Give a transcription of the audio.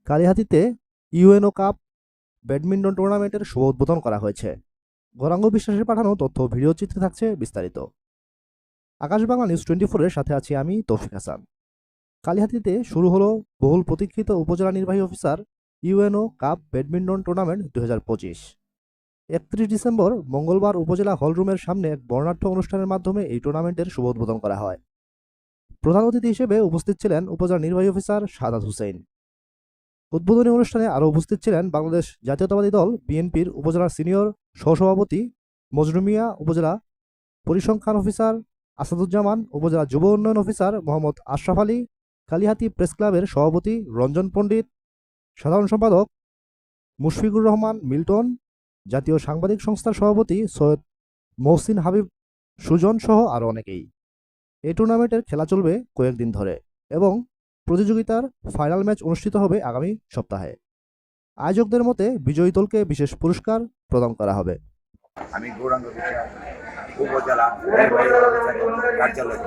কালিহাতীতে UNO cup badminton টুর্নামেন্টের শুভ উদ্বোধন করা হয়েছে। গৌরাঙ্গ বিশ্বাসের পাঠানো তথ্য ভিডিও চিত্রে থাকছে বিস্তারিত। আকাশ বাংলা নিউজ 24-এর সাথে আছি আমি তৌফিক হাসান। কালিহাতীতে শুরু হলো বহুল প্রতীক্ষিত উপজেলা নির্বাহী officer UNO cup badminton tournament 2025। 31 December মঙ্গলবার উপজেলা হলরুমের সামনে এক বর্ণাঢ্য অনুষ্ঠানের মাধ্যমে এই টুর্নামেন্টের শুভ উদ্বোধন করা হয়। প্রধান অতিথি হিসেবে উপস্থিত ছিলেন উপজেলা নির্বাহী অফিসার সাদাত হোসেন। উদ্বোধনী অনুষ্ঠানে আরও উপস্থিত ছিলেন বাংলাদেশ জাতীয়তাবাদী দল বিএনপির উপজেলার সিনিয়র সহসভাপতি মজনু মিয়া, উপজেলা পরিসংখ্যান অফিসার আসাদুজ্জামান, উপজেলা যুব উন্নয়ন অফিসার মোহাম্মদ আশরাফ আলী, কালিহাতী প্রেস ক্লাবের সভাপতি রঞ্জন পণ্ডিত, সাধারণ সম্পাদক মুশফিকুর রহমান মিল্টন, জাতীয় সাংবাদিক সংস্থার সভাপতি সৈয়দ মহসিন হাবিব সুজন সহ আরও অনেকেই। এই টুর্নামেন্টের খেলা চলবে কয়েকদিন ধরে এবং প্রতিযোগিতার ফাইনাল ম্যাচ অনুষ্ঠিত হবে আগামী সপ্তাহে। আয়োজকদের মতে বিজয়ী দলকে বিশেষ পুরস্কার প্রদান করা হবে। আমি গৌরাঙ্গ বিশ্বাস, উপজেলা নির্বাহী অফিসারের কার্যালয়।